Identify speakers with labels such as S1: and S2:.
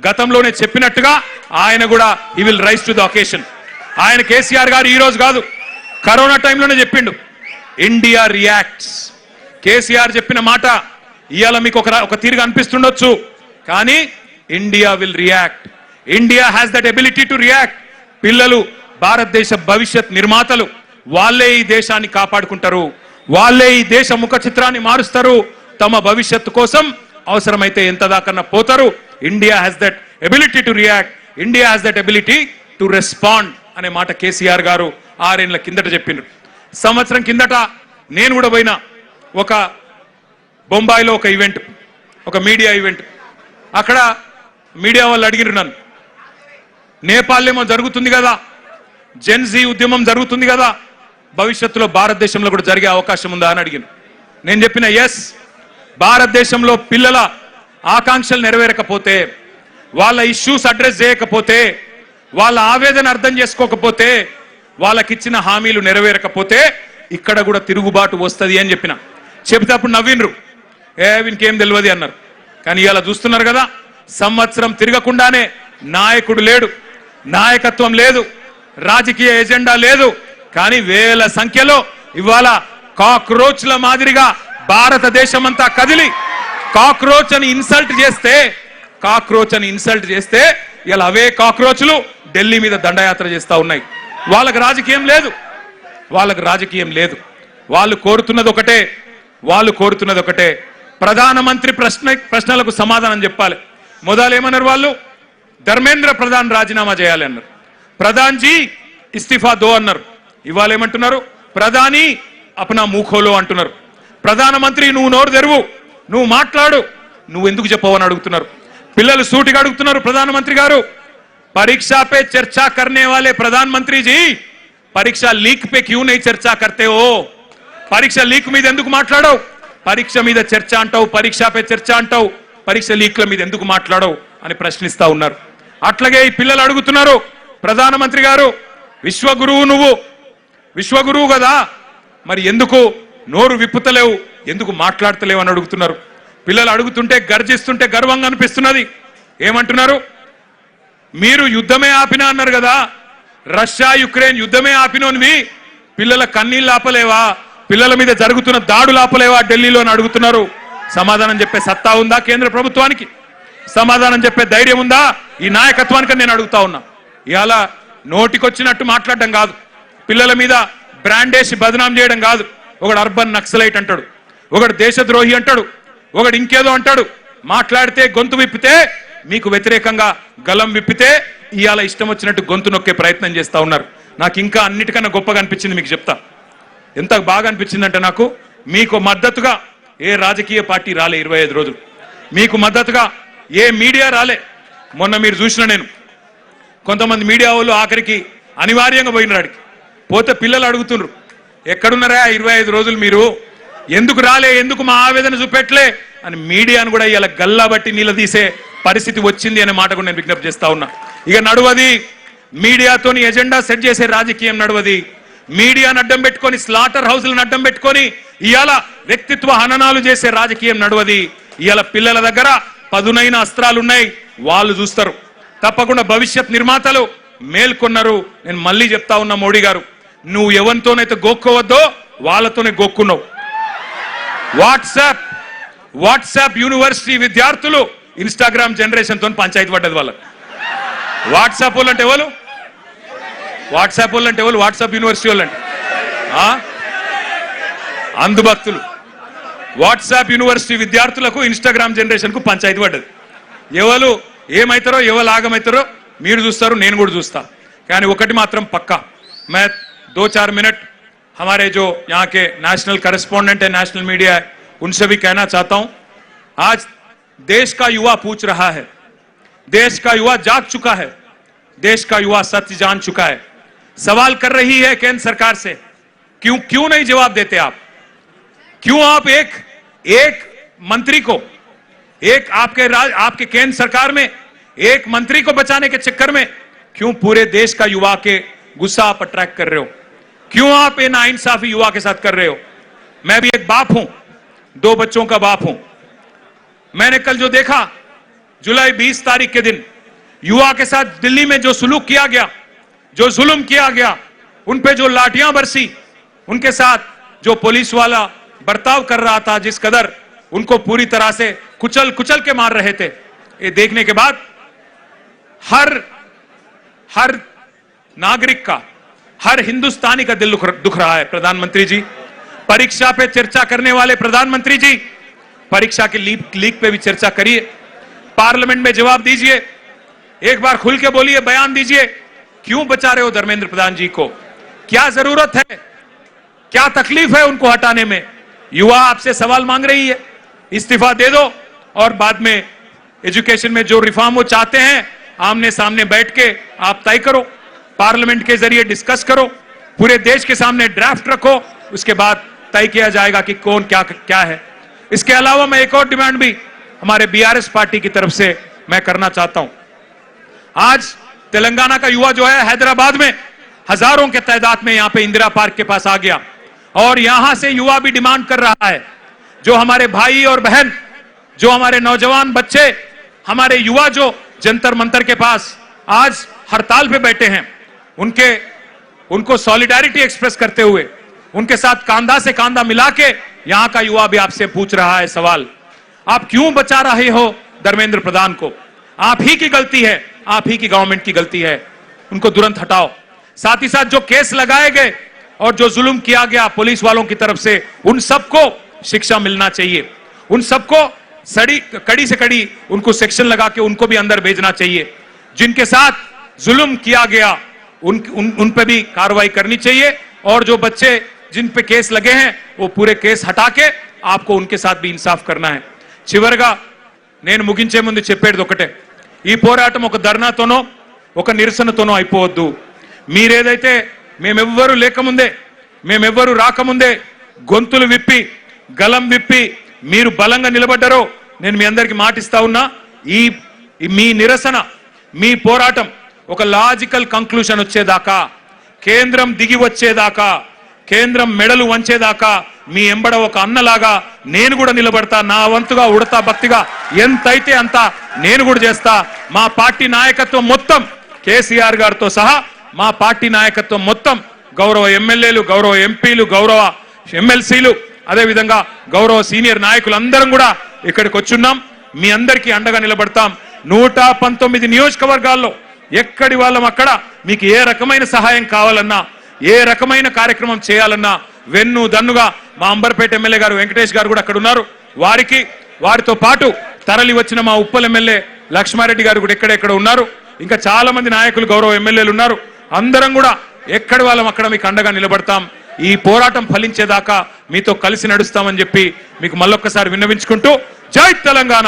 S1: గతంలోనే చెప్పినట్టుగా ఆయన కూడా he will rise to the occasion. ఆయన కేసీఆర్ గారు ఈ రోజు కాదు, కరోనా టైంలోనే చెప్పిండు, ఇండియా రియాక్ట్స్. కేసీఆర్ చెప్పిన మాట ఇవాళ మీకు ఒక తీరుగా అనిపిస్తుండొచ్చు, కానీ India will react. India has that ability to react. పిల్లలు భారతదేశ భవిష్యత్ నిర్మాతలు, వాళ్ళే ఈ దేశాన్ని కాపాడుకుంటారు, వాళ్ళే ఈ దేశ ముఖ చిత్రాన్ని మారుస్తారు, తమ భవిష్యత్తు కోసం అవసరమైతే ఎంత దాకన్నా పోతారు. India has that ability to react, India has that ability to respond అనే మాట కేసీఆర్ గారు 6 ఏళ్ల కిందట చెప్పిండ్రు. సంవత్సరం కిందట నేను కూడా పోయినా ఒక బొంబాయిలో ఒక ఈవెంట్, ఒక మీడియా ఈవెంట్. అక్కడ మీడియా వాళ్ళు అడిగిరు నన్ను, నేపాల్లో జరుగుతుంది కదా, జెన్జీ ఉద్యమం జరుగుతుంది కదా, భవిష్యత్తులో భారతదేశంలో కూడా జరిగే అవకాశం ఉందా అని అడిగిన. నేను చెప్పిన ఎస్, భారతదేశంలో పిల్లల ఆకాంక్షలు నెరవేరకపోతే, వాళ్ళ ఇష్యూస్ అడ్రస్ చేయకపోతే, వాళ్ళ ఆవేదన అర్థం చేసుకోకపోతే, వాళ్ళకిచ్చిన హామీలు నెరవేరకపోతే ఇక్కడ కూడా తిరుగుబాటు వస్తుంది అని చెప్పిన. చెబితే అప్పుడు నవ్వినరు, వీనికేం తెలియదు అన్నారు. కానీ ఇలా చూస్తున్నారు కదా, సంవత్సరం తిరగకుండానే నాయకుడు లేడు, నాయకత్వం లేదు, రాజకీయ ఎజెండా లేదు, కానీ వేల సంఖ్యలో ఇవాళ కాక్రోచ్ల మాదిరిగా భారతదేశం అంతా కదిలి కాక్రోచ్ అని ఇన్సల్ట్ చేస్తే ఇలా అవే కాక్రోచ్లు ఢిల్లీ మీద దండయాత్ర చేస్తా ఉన్నాయి. వాళ్ళకి రాజకీయం లేదు, వాళ్ళు కోరుతున్నది ఒకటే, ప్రధానమంత్రి ప్రశ్నలకు సమాధానం చెప్పాలి. మొదలు ఏమన్నారు వాళ్ళు, ధర్మేంద్ర ప్రధాన్ రాజీనామా చేయాలి అన్నారు, ప్రధాన్ జీ ఇస్తిఫా దో అన్నారు. ఇవాళ ఏమంటున్నారు, ప్రధాని అప్నా మూఖోలో అంటున్నారు. ప్రధానమంత్రి నువ్వు నోరు తెరువు, నువ్వు మాట్లాడు, నువ్వు ఎందుకు చెప్పవని అడుగుతున్నారు. పిల్లలు సూటిగా అడుగుతున్నారు, ప్రధానమంత్రి గారు పరీక్ష పే చర్చా కర్నే వాలే ప్రధానమంత్రి జీ పరీక్ష లీక్ పే క్యూ నహీ చర్చా కర్తే హో, పరీక్ష లీక్ మీద ఎందుకు మాట్లాడవు, పరీక్ష మీద చర్చ అంటావు, పరీక్ష పే చర్చ అంటావు, పరీక్ష లీక్ల మీద ఎందుకు మాట్లాడవు అని ప్రశ్నిస్తా ఉన్నారు. అట్లాగే ఈ పిల్లలు అడుగుతున్నారు, ప్రధానమంత్రి గారు విశ్వగురువు, నువ్వు విశ్వగురువు కదా, మరి ఎందుకు నోరు విప్పుతలేవు, ఎందుకు మాట్లాడతలేవు అని అడుగుతున్నారు. పిల్లలు అడుగుతుంటే గర్జిస్తుంటే గర్వంగా అనిపిస్తున్నది. ఏమంటున్నారు, మీరు యుద్ధమే ఆపినా అన్నారు కదా, రష్యా యుక్రెయిన్ యుద్ధమే ఆపినోనివి, పిల్లల కన్నీళ్ళు ఆపలేవా, పిల్లల మీద జరుగుతున్న దాడులు ఆపలేవా ఢిల్లీలో అని అడుగుతున్నారు. సమాధానం చెప్పే సత్తా ఉందా కేంద్ర ప్రభుత్వానికి? సమాధానం చెప్పే ధైర్యం ఉందా ఈ నాయకత్వానికి నేను అడుగుతా ఉన్నా. ఇవాళ నోటికొచ్చినట్టు మాట్లాడడం కాదు, పిల్లల మీద బ్రాండేసి బదనాం చేయడం కాదు. ఒకడు అర్బన్ నక్సలైట్ అంటాడు, ఒకడు దేశద్రోహి అంటాడు, ఒకడు ఇంకేదో అంటాడు. మాట్లాడితే గొంతు విప్పితే, మీకు వ్యతిరేకంగా గలం విప్పితే ఇవాళ ఇష్టం వచ్చినట్టు గొంతు నొక్కే ప్రయత్నం చేస్తా ఉన్నారు. నాకు ఇంకా అన్నిటికన్నా గొప్పగా అనిపించింది, మీకు చెప్తా. ఎంత బాగా అనిపించిందంటే, నాకు మీకు మద్దతుగా ఏ రాజకీయ పార్టీ రాలే 25 రోజులు, మీకు మద్దతుగా ఏ మీడియా రాలే. మొన్న మీరు చూసిన, నేను కొంతమంది మీడియా వాళ్ళు ఆఖరికి అనివార్యంగా పోయినారు. పోతే పిల్లలు అడుగుతున్నారు, ఎక్కడున్నారా 25 రోజులు మీరు, ఎందుకు రాలే, ఎందుకు మా ఆవేదన చూపెట్టలే అని మీడియాను కూడా ఇలా గల్లా బట్టి నిలదీసే పరిస్థితి వచ్చింది అనే మాట కూడా నేను విజ్ఞప్తి చేస్తా ఉన్నా. ఇక నడువది, మీడియాతోని ఎజెండా సెట్ చేసే రాజకీయం నడువది. మీడియాను అడ్డం పెట్టుకొని, స్లాటర్ హౌస్లను అడ్డం పెట్టుకొని ఇవాళ వ్యక్తిత్వ హననాలు చేసే రాజకీయం నడువది. ఇవాళ పిల్లల దగ్గర పదునైన అస్త్రాలు ఉన్నాయి, వాళ్ళు చూస్తారు. తప్పకుండా భవిష్యత్ నిర్మాతలు మేల్కొన్నారు. నేను మళ్ళీ చెప్తా ఉన్నా, మోడీ గారు, నువ్వు ఎవరితోనైతే గోక్కోవద్దో వాళ్ళతోనే గోక్కున్నావు. వాట్సాప్ యూనివర్సిటీ విద్యార్థులు ఇన్స్టాగ్రామ్ జనరేషన్ తో పంచాయతీ పడ్డది వాళ్ళకి. వాట్సాప్ వాళ్ళు అంటే ఎవరు? వాట్సాప్ యూనివర్సిటీ వాళ్ళు అంటే అందుభక్తులు. వాట్సాప్ యూనివర్సిటీ విద్యార్థులకు ఇన్స్టాగ్రామ్ జనరేషన్ కు పంచాయతీ పడ్డది. ఎవరు ఏమైతారో, ఎవరు ఆగమైతారో మీరు చూస్తారు, నేను కూడా చూస్తా. కానీ ఒకటి మాత్రం పక్కా, मैं 2-4 मिनट हमारे जो यहाँ के नेशनल करेस्पॉन्डेंट है, नेशनल मीडिया है, उनसे भी कहना चाहता हूं. आज देश का युवा पूछ रहा है, देश का युवा जाग चुका है, देश का युवा सत्य जान चुका है, सवाल कर रही है केंद्र सरकार से, क्यों नहीं जवाब देते आप? क्यों आप एक मंत्री को, एक आपके केंद्र सरकार में एक मंत्री को बचाने के चक्कर में क्यों पूरे देश का युवा के गुस्सा आप अट्रैक्ट कर रहे हो? क्यों आप ये नाइंसाफी युवा के साथ कर रहे हो? मैं भी एक बाप हूं, 2 बच्चों का बाप हूं. मैंने कल जो देखा जुलाई 20 तारीख के दिन युवा के साथ दिल्ली में जो सुलूक किया गया, जो जुल्म किया गया, उन पे जो लाठियां बरसी, उनके साथ जो पुलिस वाला बर्ताव कर रहा था, जिस कदर उनको पूरी तरह से कुचल कुचल के मार रहे थे, ये देखने के बाद हर नागरिक का, हर हिंदुस्तानी का दिल दुख रहा है। प्रधानमंत्री जी, परीक्षा पे चर्चा करने वाले प्रधानमंत्री जी, परीक्षा के लीक पे भी चर्चा करिए, पार्लियामेंट में जवाब दीजिए, एक बार खुल के बोलिए, बयान दीजिए, क्यों बचा रहे हो धर्मेंद्र प्रधान जी को? क्या जरूरत है, क्या तकलीफ है उनको हटाने में? युवा आपसे सवाल मांग रही है, इस्तीफा दे दो और बाद में एजुकेशन में जो रिफॉर्म वो चाहते हैं, आमने सामने बैठ के आप तय करो, पार्लियामेंट के जरिए डिस्कस करो, पूरे देश के सामने ड्राफ्ट रखो, उसके बाद तय किया जाएगा कि कौन क्या क्या है। इसके अलावा मैं एक और डिमांड भी हमारे बीआरएस पार्टी की तरफ से मैं करना चाहता हूं। आज तेलंगाना का युवा जो है हैदराबाद में हजारों के तादाद में यहां पे इंदिरा पार्क के पास आ गया और यहां से युवा भी डिमांड कर रहा है, जो हमारे भाई और बहन, जो हमारे नौजवान बच्चे, हमारे युवा जो जंतर मंतर के पास आज हड़ताल पे बैठे हैं, उनको सॉलिडारिटी एक्सप्रेस करते हुए उनके साथ कांधा से कांधा मिला के यहां का युवा भी आपसे पूछ रहा है सवाल, आप क्यों बचा रहे हो धर्मेंद्र प्रधान को? आप ही की गलती है, आप ही की गवर्नमेंट की गलती है, उनको तुरंत हटाओ। साथ ही साथ जो केस लगाए गए और जो जुल्म किया गया पुलिस वालों की तरफ से, उन सबको शिक्षा मिलना चाहिए, उन सबको कड़ी से कड़ी उनको सेक्शन लगा के उनको भी अंदर भेजना चाहिए। जिनके साथ जुल्म किया गया उन पे भी कार्रवाई करनी चाहिए और जो बच्चे जिन पे केस लगे हैं वो पूरे केस हटा के आपको उनके साथ भी इंसाफ करना है। చివరగా నేను ముగించే ముందు చెప్పేది ఒకటే, ఈ పోరాటం ఒక ధర్నాతోనో ఒక నిరసనతోనో అయిపోవద్దు। మీరేదైతే మేమెవ్వరూ లేకముందే, మేమెవ్వరూ రాకముందే గొంతులు విప్పి గలం విప్పి మీరు బలంగా నిలబడ్డారో, నేను మీ అందరికీ మాటిస్తా ఉన్నా, ఈ మీ నిరసన, మీ పోరాటం ఒక లాజికల్ కంక్లూషన్ వచ్చేదాకా, కేంద్రం దిగి వచ్చేదాకా, కేంద్రం మెడలు వంచేదాకా మీ ఎంబడ ఒక అన్నలాగా నేను కూడా నిలబడతా, నా వంతుగా ఉడతా భక్తిగా ఎంతైతే అంత నేను కూడా చేస్తా। మా పార్టీ నాయకత్వం మొత్తం కేసీఆర్ గారితో సహా మా పార్టీ నాయకత్వం మొత్తం, గౌరవ ఎమ్మెల్యేలు, గౌరవ ఎంపీలు, గౌరవ ఎమ్మెల్సీలు, అదే విధంగా గౌరవ సీనియర్ నాయకులందరం కూడా ఇక్కడికి వచ్చున్నాం। మీ అందరికీ అండగా నిలబడతాం। 119 నియోజకవర్గాల్లో ఎక్కడి వాళ్ళం అక్కడ మీకు ఏ రకమైన సహాయం కావాలన్నా, ఏ రకమైన కార్యక్రమం చేయాలన్నా వెన్ను దన్నుగా మా అంబర్పేట ఎమ్మెల్యే గారు వెంకటేష్ గారు కూడా అక్కడ ఉన్నారు, వారితో పాటు తరలి వచ్చిన మా ఉప్పల్ ఎమ్మెల్యే లక్ష్మారెడ్డి గారు కూడా ఎక్కడెక్కడ ఉన్నారు, ఇంకా చాలా మంది నాయకులు, గౌరవ ఎమ్మెల్యేలు ఉన్నారు। అందరం కూడా ఎక్కడి వాళ్ళం అక్కడ మీకు అండగా నిలబడతాం। ఈ పోరాటం ఫలించేదాకా మీతో కలిసి నడుస్తామని చెప్పి మీకు మళ్ళొక్కసారి విన్నవించుకుంటూ, జై తెలంగాణ।